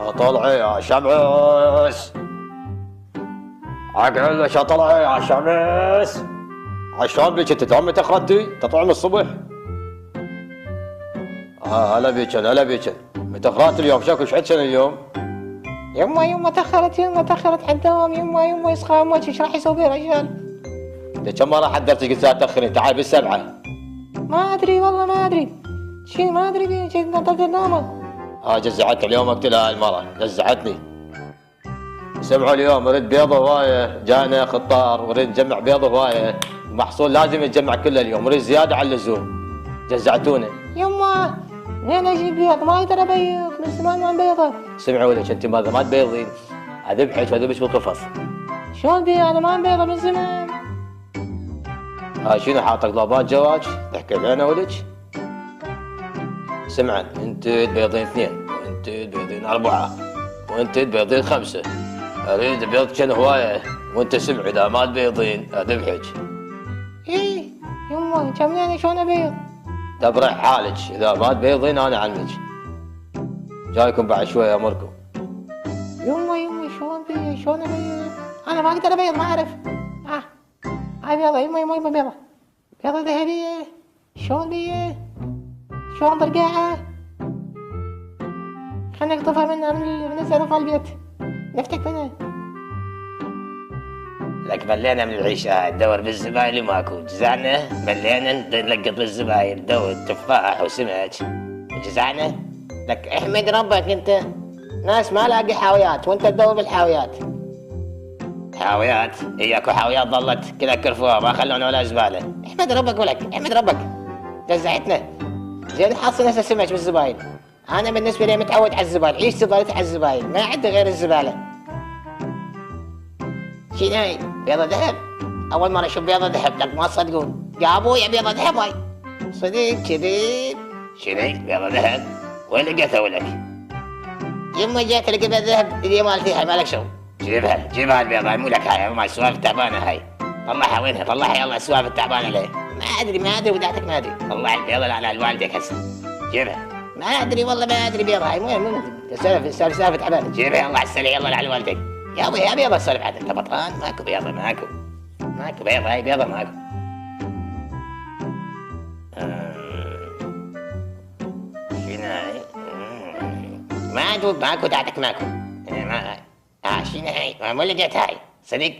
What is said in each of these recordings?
طلعي يا شمس، اقول لك طلعي يا شمس. عشان بيك انت تومي تخرجتي تطلع من الصبح. هلا بيك هلا بيك. متى خرجت اليوم؟ شكو ايش عندك اليوم؟ يما تأخرت على الدوام. يما يسخى امك ايش راح يسوي رجال؟ انت كم مره حذرتك قلت لا تاخرين؟ تعال بالسبعه. ما ادري والله ما ادري شي، ما ادري شي نطلت النومه. جزعتني اليوم اقتلها المره، جزعتني. سمعوا اليوم نريد بيض هوايه، جانا خطار ونريد نجمع بيض هوايه، المحصول لازم يتجمع كله اليوم، نريد زياده على اللزوم. جزعتونا. يما منين اجيب بيض؟ ما اقدر ابيض من زمان ما بيضه. سمعوا لك انت ماذا ما تبيضين؟ اذبحك واذبحك بالقفص. شلون بيض؟ انا ما بيضه من زمان. شنو حاطك ضباط جواج؟ تحكي بينه ولك؟ سمعا انت تبيضين 2 وانت تبيضين 4 وانت تبيضين 5. اريد بيض كان هوايه وانت سمع اذا ما تبيضين اذبحك. ايه يما كم شلون ابيض؟ دبري حالك، اذا ما تبيضين انا عنك. جايكم بعد شويه امركم. يما شلون ابيض؟ انا ما اقدر ابيض، ما اعرف. هاي بيضه يما بيضه ذهبيه. شلون بيه؟ شلون برقعها؟ خلنا نقطفها من الزرف البيت نفتك منها. لك ملينا من العيشة ندور بالزباين وماكو، جزعنا ملينا نلقط بالزباين ندور تفاح وسمك جزعنا. لك احمد ربك انت، ناس ما لاقي حاويات وانت تدور بالحاويات. حاويات؟ هي اكو حاويات ظلت كذا كرفوها ما خلونا ولا زبالة. احمد ربك ولك احمد ربك، جزعتنا زين حاصل هسه سمك بالزباين. انا بالنسبة لي متعود على الزباين، عيشتي ضلت على الزباين، ما عندي غير الزبالة. شنو هاي؟ بيضة ذهب؟ أول مرة أشوف بيضة ذهب، لك ما تصدقون، يا أبويا بيضة ذهب هاي. صدق كذب؟ شنو بيضة ذهب؟ وين لقيتها ولك؟ يما جيت لقى بيضة ذهب اللي مالتي، مالك شغل. جيبها البيضة، مو لك هاي، ما السوالف التعبانة هاي. طلعها وينها؟ طلعها يلا السوالف التعبانة ليه؟ ما أدري ودعتك ما أدري. طلع البيضة على والدك هسه. جيبها. ما أدري والله ما أدري بيضة هاي، مو سالفة تعبانة. جيبها يلا على السريع يلا على والدك. يا أبوي يا بيضة السالفة عاد أنت بطلان. ماكو بيضة ماكو بيضة، هاي بيضة ماكو. شنو هاي؟ ما أدوب ماكو دعتك ماكو. شنو هاي؟ ما لقيت هاي صدق.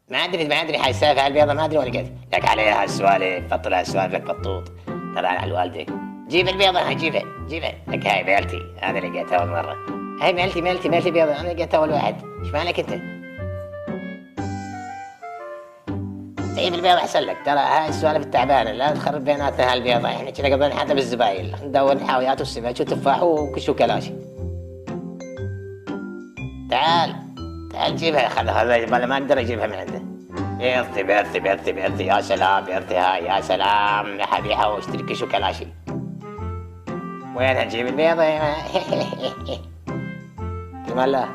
ما أدري هاي السالفة البيضة ما أدري ولا لقيت. لك عليها السوالف، بطلها سوالف لك بطوط. طلع على والدك. جيب البيضة هاي جيبها. لك هاي بيلتي، هذا لقيتها أول مرة. هاي مالتي بيضة، أنا لقيتها أول واحد. إيش مالك أنت؟ جيب البيضة أحسن لك، ترى هاي السوالف التعبانة لا تخرب بيناتنا هالبيضة، إحنا كنا قبل حتى بالزباين ندور الحاويات والسمك وتفاح وكشو كلاشي. تعال جيبها، خذها ما أقدر أجيبها من عنده. بيرتي يا سلام، بيرتي هاي يا سلام، حبيحة واشتري كشو كلاشي. وين نجيب البيضة؟ كمان لا.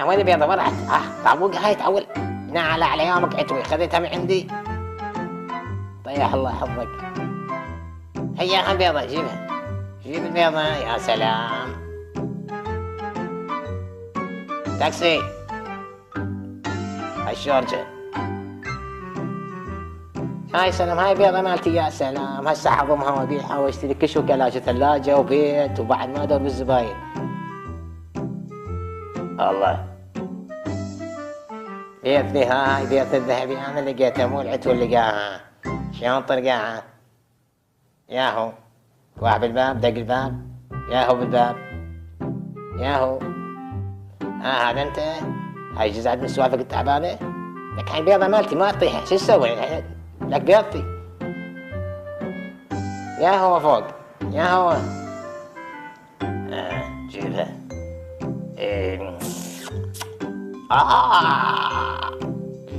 وين البيضة؟ وين راحت؟ تعوق هاي تعول. نعلى على يومك عتوي، خذيتها من عندي. طيح الله حظك. هيا البيضة جيبها. جيب البيضة يا سلام. تاكسي الشورجة. هاي سلام، هاي بيضة مالتي يا سلام. هسه حضمها وابيعها واشتري كشو كلاشة ثلاجة وبيت، وبعد ما ادور بالزباين. الله بيتني هاي بيت الذهبي، انا لقيتها مو العتول لقاها. شلون طرقاها؟ ياهو واحد بالباب، دق الباب، ياهو بالباب، ياهو. هذا انت؟ هاي جزعت من سوالفك التعبانة؟ لك هاي بيضة مالتي ما تطيح، شو تسوي؟ لك بيضتي. يا هو فوق، يا هو. جيبها.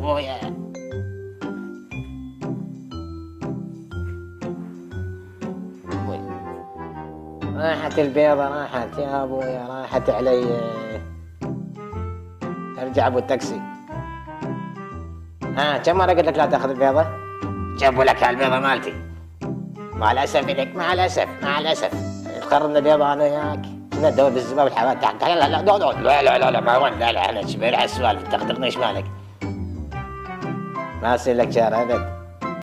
بويا. راحت البيضة، راحت يا ابويا، راحت علي. ارجع ابو التاكسي. كم مرة قلت لك لا تاخذ البيضة؟ جابوا لك هالبيضة مالتي. مع الاسف لك، مع الاسف مع الاسف تقررنا بيضة انا وياك، كنا ندور بالزباب الحواد تحت. لا لا لا ما وين، لا لا انا شبير على السوالف، تغتقني ايش مالك؟ ما اصير لك شهر ابد.